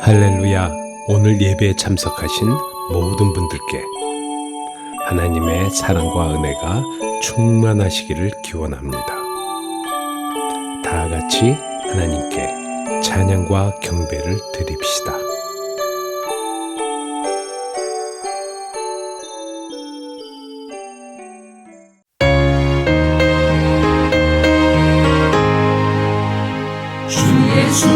할렐루야. 오늘 예배에 참석하신 모든 분들께 하나님의 사랑과 은혜가 충만하시기를 기원합니다. 다 같이 하나님께 찬양과 경배를 드립시다. 주 예수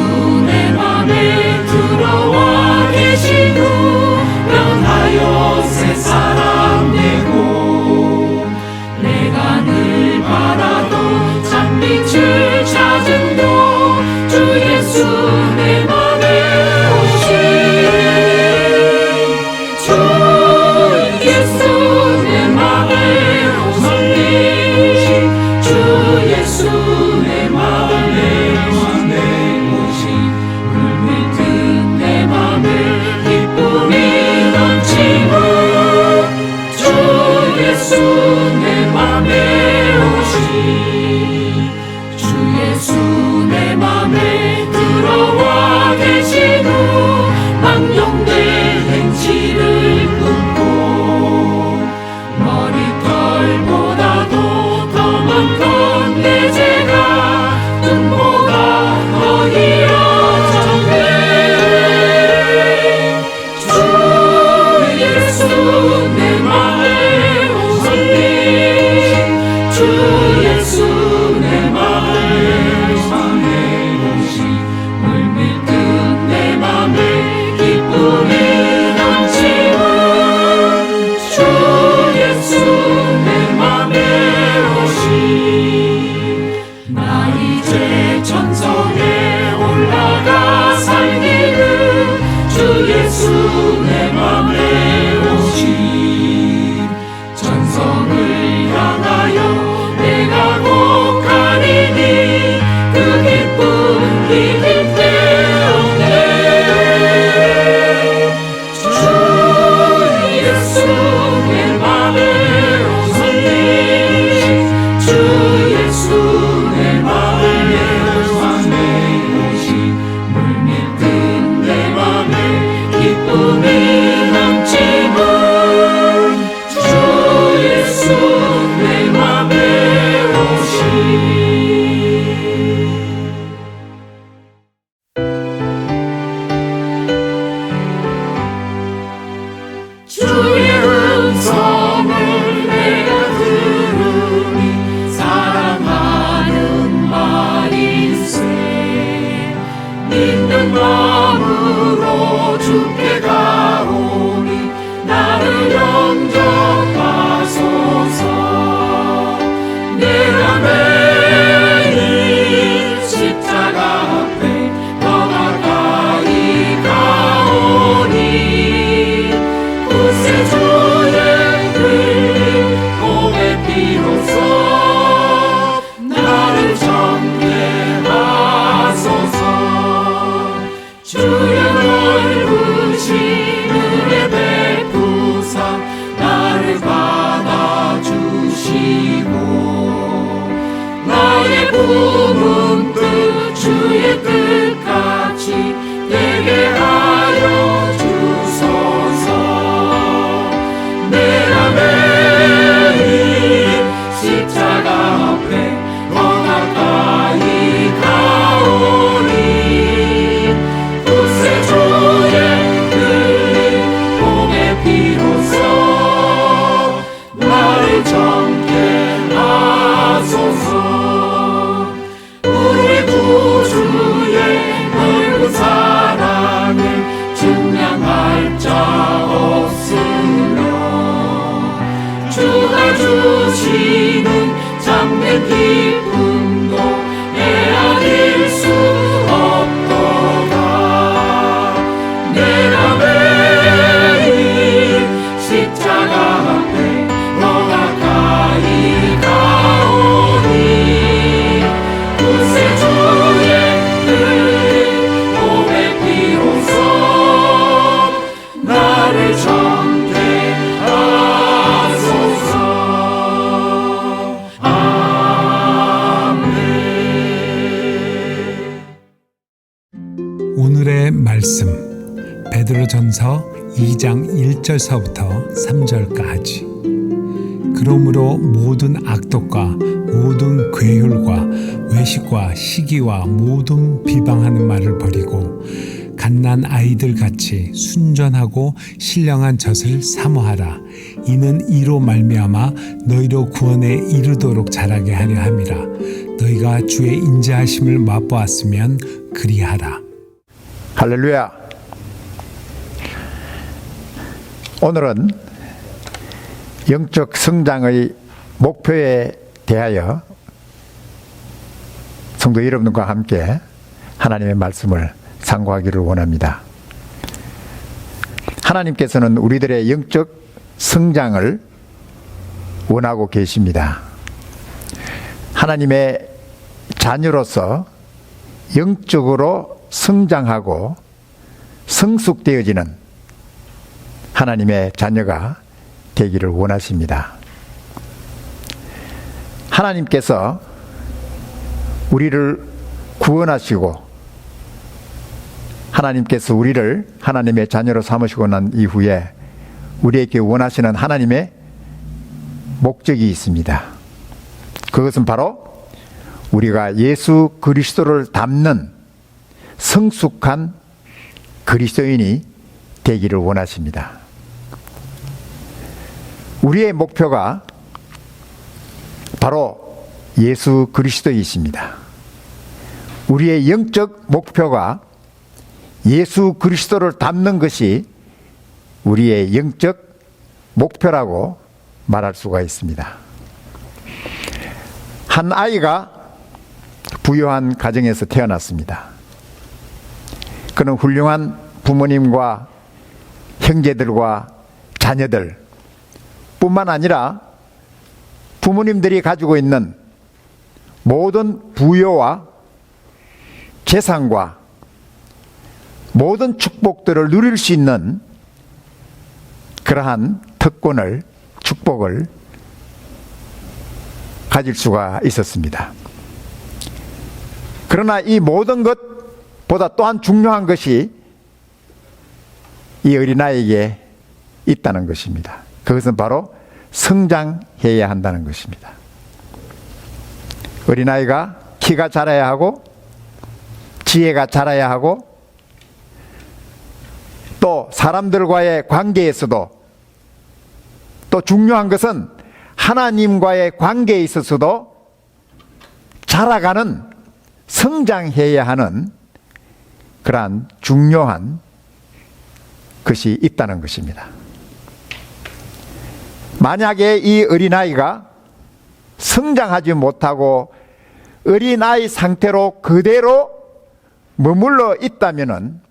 내 맘에 들어와 계신 후 변하여 새 사람 되고 내가 늘 바라던 참빛을 찾음도 주 예수 내 맘에 오신 주 예수 내 맘에 오신 주 예수 내 맘에 내 맘에 오신 주 예수 내 맘에 들어와 계신 후 망령된 행실을 끊고 머리털보다도 더 많던 내 죄가 눈보다 더 이어졌네. 주 예수 내 맘에 주 예수 내 맘에 오신 물밀듯 내 맘에 기쁨이 넘치는 주 예수 내 맘에 오신 나 이제 천성에 올라가 살기를 주 예수 내 맘에 오신 천성을 향하여 내가 곧 가리니 그 기쁨 이길 데 없네. 주 예수 내 맘에 오신 주 예수 내 맘에 오신 물밀듯 내 맘에 기쁨이 넘치는 주 예수 내 맘에 오신 주의 음성을 내가 들으니 사랑하는 말일세. 믿는 마음으로 주께 가오니 나를 영접하소서. 내가 매일 십자가 앞에 더 가까이 가오니 구세주의 흘린 몸의 피로써 나를 정죄하소서. 주의 넓으신 은혜 베푸사 나를 받아주시고 나의 품은 뜻 주의 뜻같이 되게 하여 주소서. 내가 매일 십자가 앞에 더 가까이 가오니 구세주의 흘린 몸의 피로써 나를 정죄하소서. 우리 구주의 넓은 사랑을 증량할 자 없으며 주가 주시는 참된 기쁨도 헤아릴 수 없도다. 내가 매일 십자가 앞에 더 가까이 가오니 구세주의 흘린 몸의 피로써 나를 정죄하소서. 아멘. 오늘의 말씀 고린도전서 2장 1절서부터 3절까지. 그러므로 모든 악독과 모든 괴혈과 외식과 시기와 모든 비방하는 말을 버리고 갓난 아이들 같이 순전하고 신령한 젖을 사모하라. 이는 이로 말미암아 너희로 구원에 이르도록 자라게 하려 함이라. 너희가 주의 인자하심을 맛보았으면 그리하라. 할렐루야. 오늘은 영적 성장의 목표에 대하여 성도 여러분과 함께 하나님의 말씀을 상고하기를 원합니다. 하나님께서는 우리들의 영적 성장을 원하고 계십니다. 하나님의 자녀로서 영적으로 성장하고 성숙되어지는 하나님의 자녀가 되기를 원하십니다. 하나님께서 우리를 구원하시고 하나님께서 우리를 하나님의 자녀로 삼으시고 난 이후에 우리에게 원하시는 하나님의 목적이 있습니다. 그것은 바로 우리가 예수 그리스도를 닮는 성숙한 그리스도인이 되기를 원하십니다. 우리의 목표가 바로 예수 그리스도이십니다. 우리의 영적 목표가 예수 그리스도를 닮는 것이 우리의 영적 목표라고 말할 수가 있습니다. 한 아이가 부유한 가정에서 태어났습니다. 그는 훌륭한 부모님과 형제들과 자녀들 뿐만 아니라 부모님들이 가지고 있는 모든 부여와 재산과 모든 축복들을 누릴 수 있는 그러한 특권을, 축복을 가질 수가 있었습니다. 그러나 이 모든 것보다 또한 중요한 것이 이 어린아이에게 있다는 것입니다. 그것은 바로 성장해야 한다는 것입니다. 어린아이가 키가 자라야 하고 지혜가 자라야 하고 또 사람들과의 관계에서도 또 중요한 것은 하나님과의 관계에 있어서도 자라가는 성장해야 하는 그러한 중요한 것이 있다는 것입니다. 만약에 이 어린아이가 성장하지 못하고 어린아이 상태로 그대로 머물러 있다면은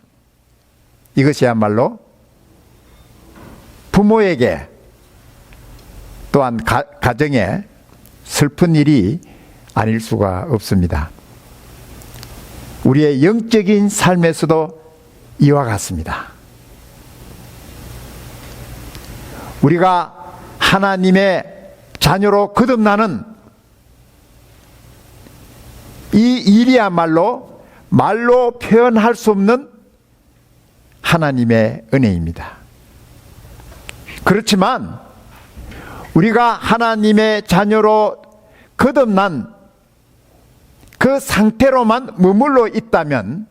이것이야말로 부모에게 또한 가정에 슬픈 일이 아닐 수가 없습니다. 우리의 영적인 삶에서도 이와 같습니다. 우리가 하나님의 자녀로 거듭나는 이 일이야말로 말로 표현할 수 없는 하나님의 은혜입니다. 그렇지만 우리가 하나님의 자녀로 거듭난 그 상태로만 머물러 있다면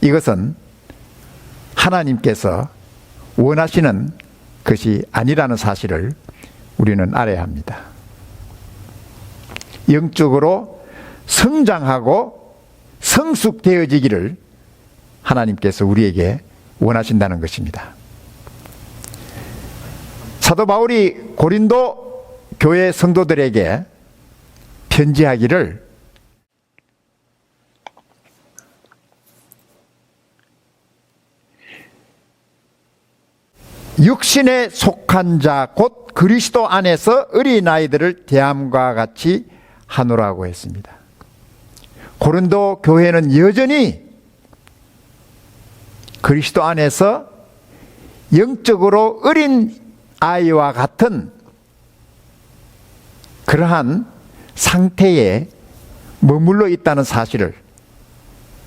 이것은 하나님께서 원하시는 것이 아니라는 사실을 우리는 알아야 합니다. 영적으로 성장하고 성숙되어지기를 하나님께서 우리에게 원하신다는 것입니다. 사도 바울이 고린도 교회 성도들에게 편지하기를 육신에 속한 자 곧 그리스도 안에서 어린아이들을 대함과 같이 하노라고 했습니다. 고린도 교회는 여전히 그리스도 안에서 영적으로 어린 아이와 같은 그러한 상태에 머물러 있다는 사실을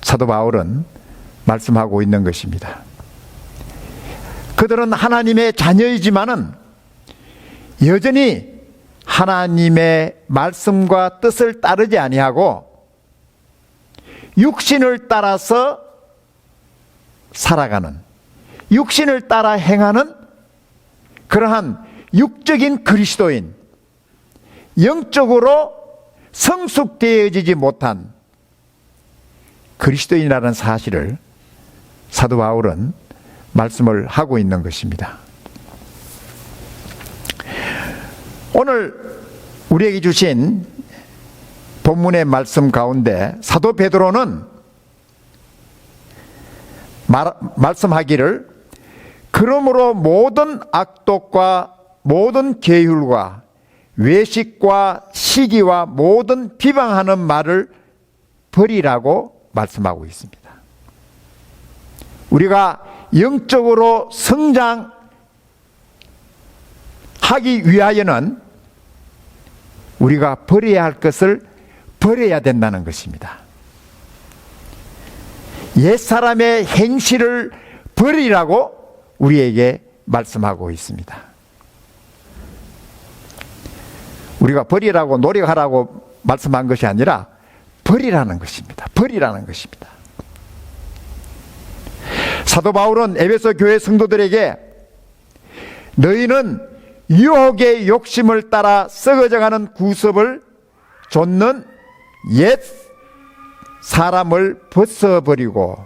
사도 바울은 말씀하고 있는 것입니다. 그들은 하나님의 자녀이지만은 여전히 하나님의 말씀과 뜻을 따르지 아니하고 육신을 따라서 살아가는, 육신을 따라 행하는 그러한 육적인 그리스도인, 영적으로 성숙되어지지 못한 그리스도인이라는 사실을 사도 바울은 말씀을 하고 있는 것입니다. 오늘 우리에게 주신 본문의 말씀 가운데 사도 베드로는 말씀하기를 그러므로 모든 악독과 모든 계율과 외식과 시기와 모든 비방하는 말을 버리라고 말씀하고 있습니다. 우리가 영적으로 성장하기 위하여는 우리가 버려야 할 것을 버려야 된다는 것입니다. 옛사람의 행실을 버리라고 우리에게 말씀하고 있습니다. 우리가 버리라고 노력하라고 말씀한 것이 아니라 버리라는 것입니다. 버리라는 것입니다. 사도 바울은 에베소 교회 성도들에게 너희는 유혹의 욕심을 따라 썩어져가는 구습을 좇는 옛 사람을 벗어버리고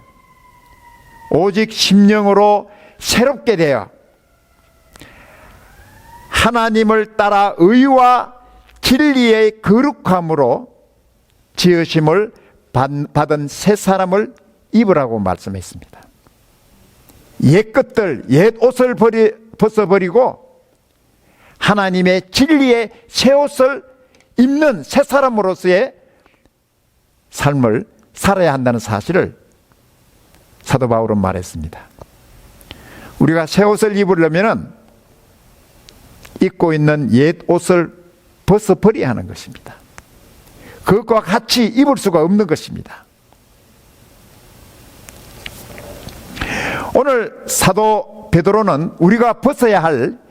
오직 심령으로 새롭게 되어 하나님을 따라 의와 진리의 거룩함으로 지으심을 받은 새 사람을 입으라고 말씀했습니다. 옛 것들, 옛 옷을 벗어버리고 하나님의 진리의 새 옷을 입는 새 사람으로서의 삶을 살아야 한다는 사실을 사도 바울은 말했습니다. 우리가 새 옷을 입으려면 입고 있는 옛 옷을 벗어버려야 하는 것입니다. 그것과 같이 입을 수가 없는 것입니다. 오늘 사도 베드로는 우리가 벗어야 할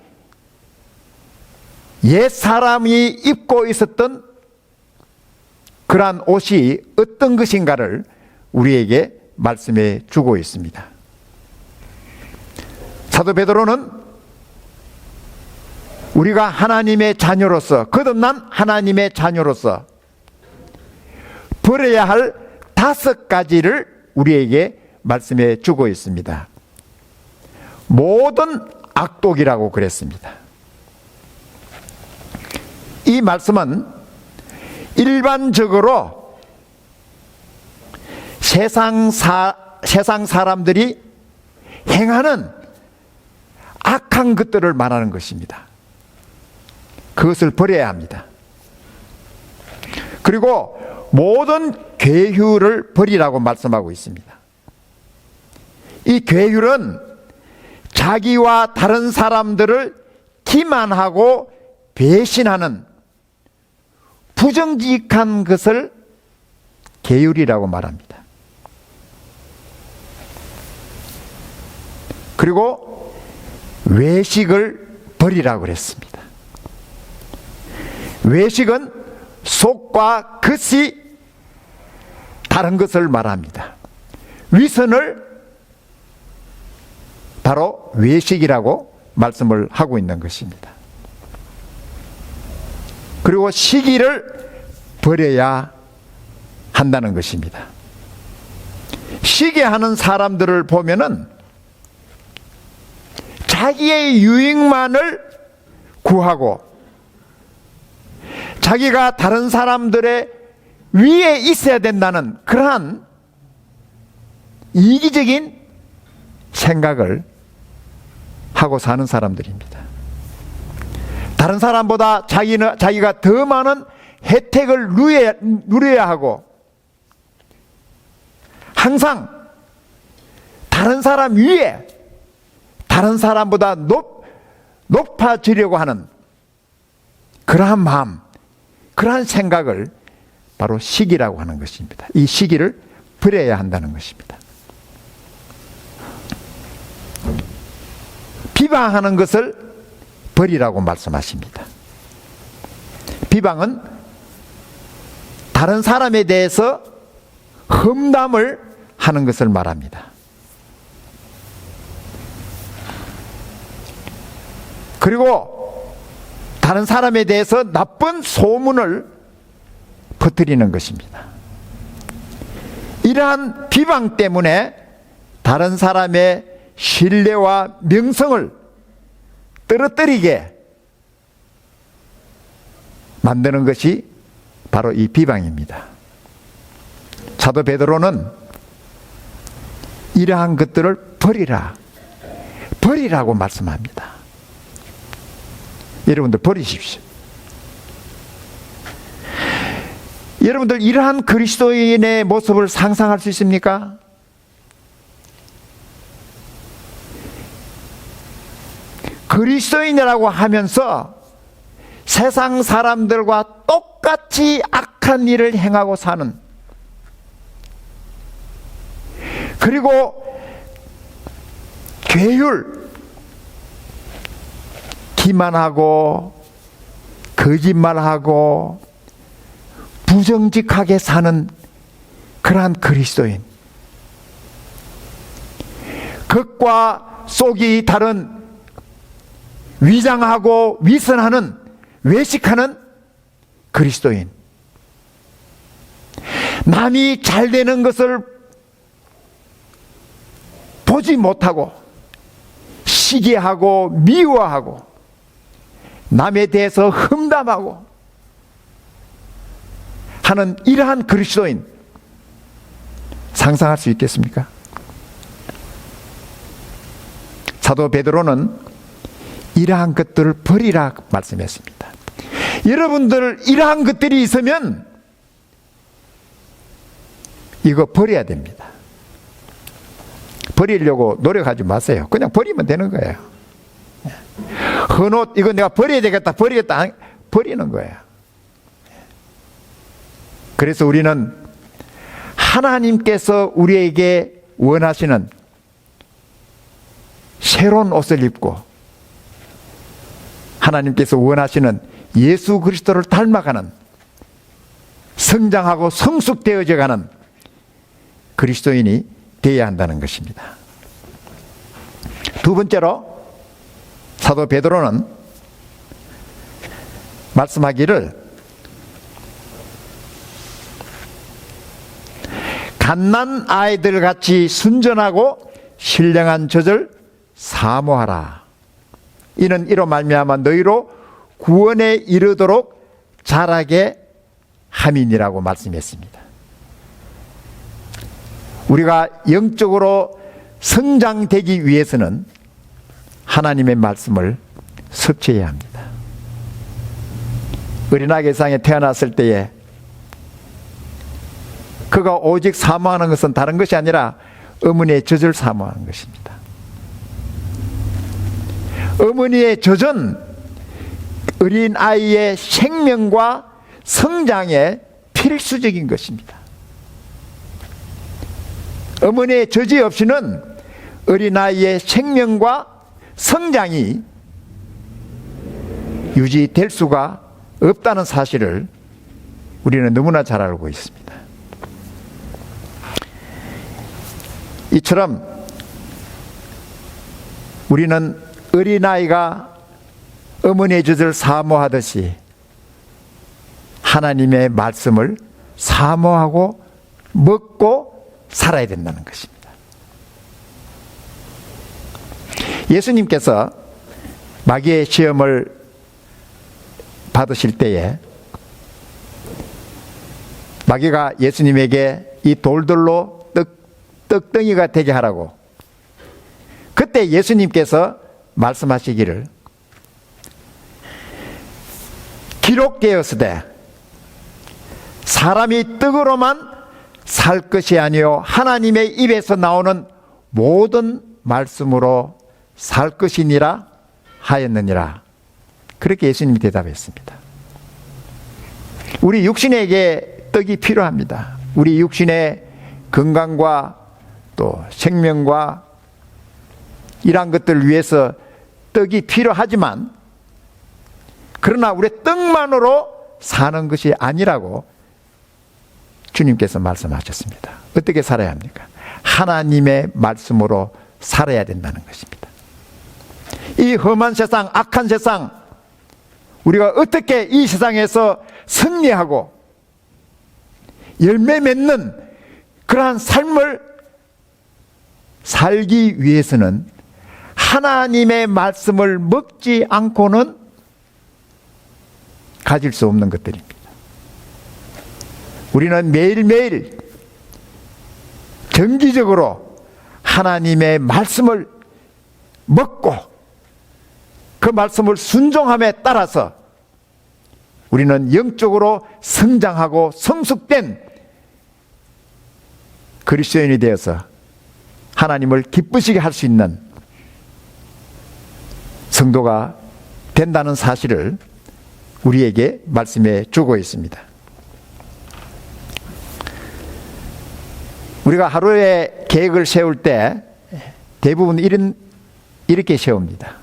옛 사람이 입고 있었던 그러한 옷이 어떤 것인가를 우리에게 말씀해 주고 있습니다. 사도 베드로는 우리가 하나님의 자녀로서, 거듭난 하나님의 자녀로서 버려야 할 5가지를 우리에게 말씀해 주고 있습니다. 모든 악독이라고 그랬습니다. 이 말씀은 일반적으로 세상 사람들이 행하는 악한 것들을 말하는 것입니다. 그것을 버려야 합니다. 그리고 모든 괴휼을 버리라고 말씀하고 있습니다. 이 괴휼은 자기와 다른 사람들을 기만하고 배신하는 부정직한 것을 계율이라고 말합니다. 그리고 외식을 버리라고 그랬습니다. 외식은 속과 겉이 다른 것을 말합니다. 위선을 바로 외식이라고 말씀을 하고 있는 것입니다. 그리고 시기를 버려야 한다는 것입니다. 시기하는 사람들을 보면은 자기의 유익만을 구하고 자기가 다른 사람들의 위에 있어야 된다는 그러한 이기적인 생각을 하고 사는 사람들입니다. 다른 사람보다 자기가 더 많은 혜택을 누려야 하고 항상 다른 사람 위에 다른 사람보다 높아지려고 하는 그러한 마음, 그러한 생각을 바로 시기라고 하는 것입니다. 이 시기를 버려야 한다는 것입니다. 비방하는 것을 버리라고 말씀하십니다. 비방은 다른 사람에 대해서 험담을 하는 것을 말합니다. 그리고 다른 사람에 대해서 나쁜 소문을 퍼뜨리는 것입니다. 이러한 비방 때문에 다른 사람의 신뢰와 명성을 떨어뜨리게 만드는 것이 바로 이 비방입니다. 사도 베드로는 이러한 것들을 버리라고 말씀합니다. 여러분들 버리십시오. 여러분들 이러한 그리스도인의 모습을 상상할 수 있습니까? 그리스도인이라고 하면서 세상 사람들과 똑같이 악한 일을 행하고 사는, 그리고 괴율, 기만하고 거짓말하고 부정직하게 사는 그러한 그리스도인, 겉과 속이 다른 위장하고 위선하는, 외식하는 그리스도인, 남이 잘 되는 것을 보지 못하고 시기하고 미워하고 남에 대해서 험담하고 하는 이러한 그리스도인 상상할 수 있겠습니까? 사도 베드로는 이러한 것들을 버리라 말씀했습니다. 여러분들 이러한 것들이 있으면 이거 버려야 됩니다. 버리려고 노력하지 마세요. 그냥 버리면 되는 거예요. 헌옷 이거 내가 버려야 되겠다, 버리겠다, 버리는 거예요. 그래서 우리는 하나님께서 우리에게 원하시는 새로운 옷을 입고 하나님께서 원하시는 예수 그리스도를 닮아가는, 성장하고 성숙되어져가는 그리스도인이 되어야 한다는 것입니다. 두 번째로 사도 베드로는 말씀하기를 갓난 아이들 같이 순전하고 신령한 젖을 사모하라. 이는 이로 말미암아 너희로 구원에 이르도록 자라게 함이니라고 말씀했습니다. 우리가 영적으로 성장되기 위해서는 하나님의 말씀을 섭취해야 합니다. 어린아기 세상에 태어났을 때에 그가 오직 사모하는 것은 다른 것이 아니라 어머니의 젖을 사모하는 것입니다. 어머니의 젖은 어린아이의 생명과 성장에 필수적인 것입니다. 어머니의 젖이 없이는 어린아이의 생명과 성장이 유지될 수가 없다는 사실을 우리는 너무나 잘 알고 있습니다. 이처럼 우리는 어린아이가 어머니의 젖을 사모하듯이 하나님의 말씀을 사모하고 먹고 살아야 된다는 것입니다. 예수님께서 마귀의 시험을 받으실 때에 마귀가 예수님에게 이 돌들로 떡덩이가 되게 하라고, 그때 예수님께서 말씀하시기를 기록되었으되 사람이 떡으로만 살 것이 아니요 하나님의 입에서 나오는 모든 말씀으로 살 것이니라 하였느니라. 그렇게 예수님이 대답했습니다. 우리 육신에게 떡이 필요합니다. 우리 육신의 건강과 또 생명과 이러한 것들을 위해서 떡이 필요하지만 그러나 우리의 떡만으로 사는 것이 아니라고 주님께서 말씀하셨습니다. 어떻게 살아야 합니까? 하나님의 말씀으로 살아야 된다는 것입니다. 이 험한 세상, 악한 세상, 우리가 어떻게 이 세상에서 승리하고 열매 맺는 그러한 삶을 살기 위해서는 하나님의 말씀을 먹지 않고는 가질 수 없는 것들입니다. 우리는 매일매일 정기적으로 하나님의 말씀을 먹고 그 말씀을 순종함에 따라서 우리는 영적으로 성장하고 성숙된 그리스도인이 되어서 하나님을 기쁘시게 할 수 있는 성도가 된다는 사실을 우리에게 말씀해 주고 있습니다. 우리가 하루에 계획을 세울 때 대부분 이렇게 세웁니다.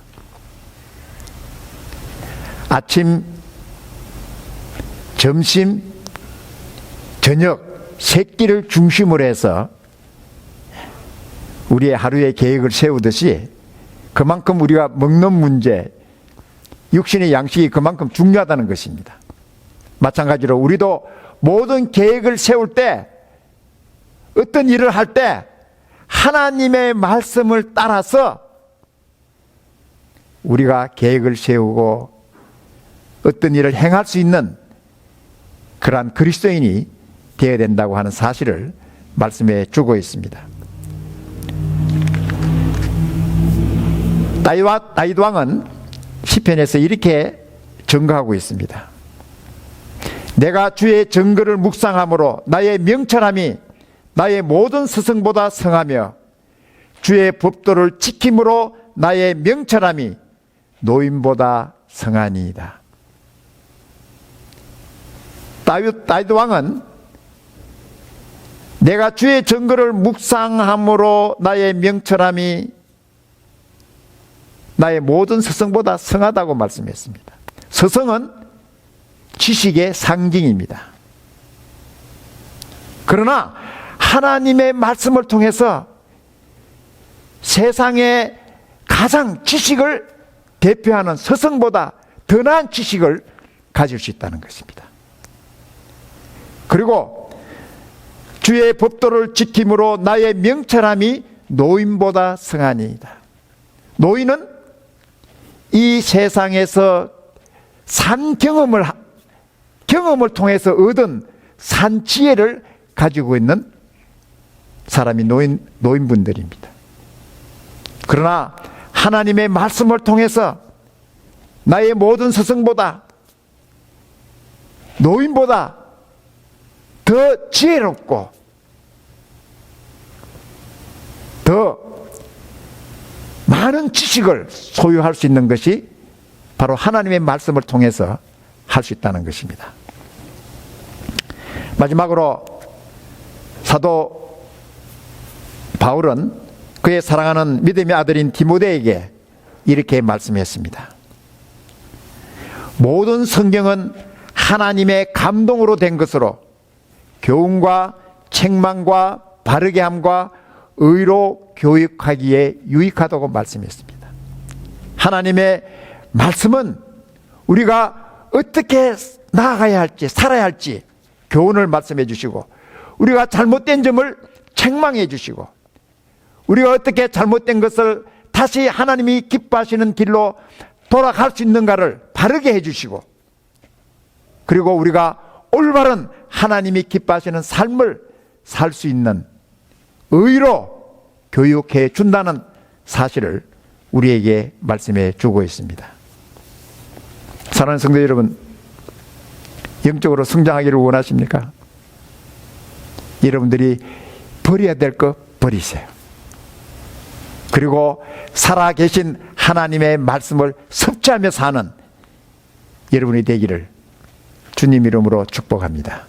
아침, 점심, 저녁 세 끼를 중심으로 해서 우리의 하루의 계획을 세우듯이 그만큼 우리가 먹는 문제, 육신의 양식이 그만큼 중요하다는 것입니다. 마찬가지로 우리도 모든 계획을 세울 때 어떤 일을 할 때 하나님의 말씀을 따라서 우리가 계획을 세우고 어떤 일을 행할 수 있는 그러한 그리스도인이 되어야 된다고 하는 사실을 말씀해 주고 있습니다. 다윗 왕은 시편에서 이렇게 증거하고 있습니다. 내가 주의 증거를 묵상함으로 나의 명철함이 나의 모든 스승보다 성하며 주의 법도를 지킴으로 나의 명철함이 노인보다 성하니이다. 다윗 왕은 내가 주의 증거를 묵상함으로 나의 명철함이 나의 모든 스승보다 성하다고 말씀했습니다. 스승은 지식의 상징입니다. 그러나 하나님의 말씀을 통해서 세상의 가장 지식을 대표하는 스승보다 더 나은 지식을 가질 수 있다는 것입니다. 그리고 주의 법도를 지킴으로 나의 명철함이 노인보다 성하니이다. 노인은 이 세상에서 산 경험을 통해서 얻은 산 지혜를 가지고 있는 사람이 노인분들입니다. 그러나 하나님의 말씀을 통해서 나의 모든 스승보다 노인보다 더 지혜롭고 더 많은 지식을 소유할 수 있는 것이 바로 하나님의 말씀을 통해서 할 수 있다는 것입니다. 마지막으로 사도 바울은 그의 사랑하는 믿음의 아들인 디모데에게 이렇게 말씀했습니다. 모든 성경은 하나님의 감동으로 된 것으로 교훈과 책망과 바르게 함과 의로 교육하기에 유익하다고 말씀했습니다. 하나님의 말씀은 우리가 어떻게 나아가야 할지, 살아야 할지 교훈을 말씀해 주시고, 우리가 잘못된 점을 책망해 주시고, 우리가 어떻게 잘못된 것을 다시 하나님이 기뻐하시는 길로 돌아갈 수 있는가를 바르게 해 주시고, 그리고 우리가 올바른 하나님이 기뻐하시는 삶을 살 수 있는 의로 교육해 준다는 사실을 우리에게 말씀해 주고 있습니다. 사랑하는 성도 여러분, 영적으로 성장하기를 원하십니까? 여러분들이 버려야 될 거 버리세요. 그리고 살아계신 하나님의 말씀을 섭취하며 사는 여러분이 되기를 주님 이름으로 축복합니다.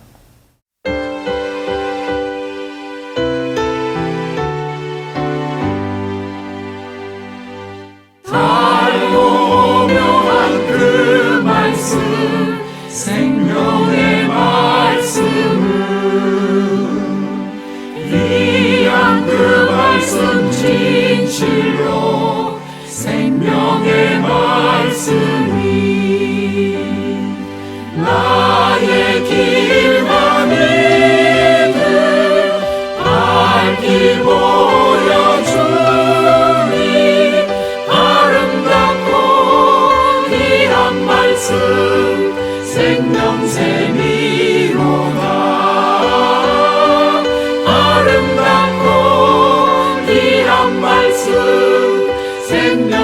달고 말씀 생명샘이로다. 아름답고 귀한 말씀 생명샘이로다.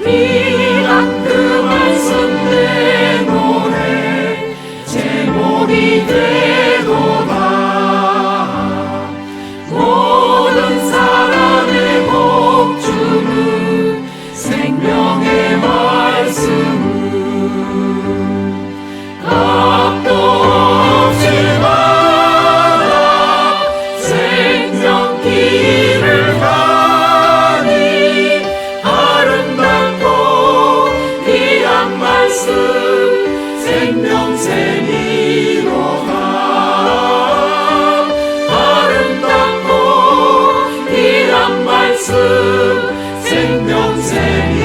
귀한 그 말씀 내 노래 제목이 되도다. 모든 사람의 복 주는 생명의 말씀은 값도 없이 받아 생명길을 가니 아름답고 귀한 말씀 생명샘이로다. 아름답고 귀한 말씀 생명샘이로다.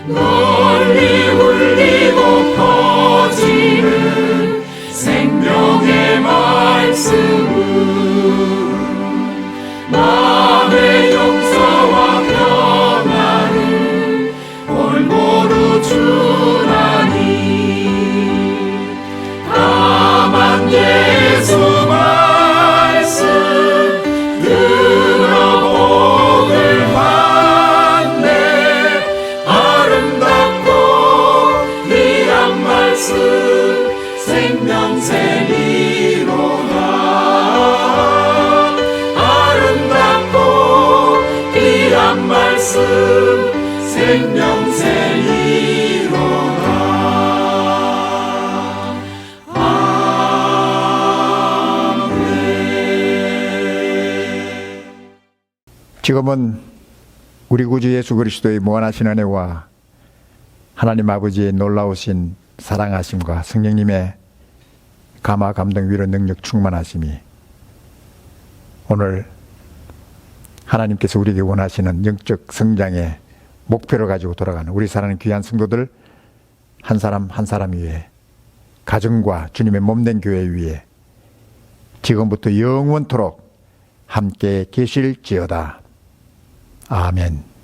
널리 울리고 퍼지는 생명의 말씀은 마음의 용서와 평안을 골고루 주나니 다만 예수 말씀 들어 복을 받네. 아름답고 귀한 말씀 생명샘이로다. 아름답고 귀한 말씀 생명샘이로다. 지금은 우리 구주 예수 그리스도의 무한하신 은혜와 하나님 아버지의 놀라우신 사랑하심과 성령님의 감화 감동 위로 능력 충만하심이 오늘 하나님께서 우리에게 원하시는 영적 성장의 목표를 가지고 돌아가는 우리 사랑하는 귀한 성도들 한 사람 한 사람 위에 가정과 주님의 몸된 교회 위에 지금부터 영원토록 함께 계실지어다. 아멘.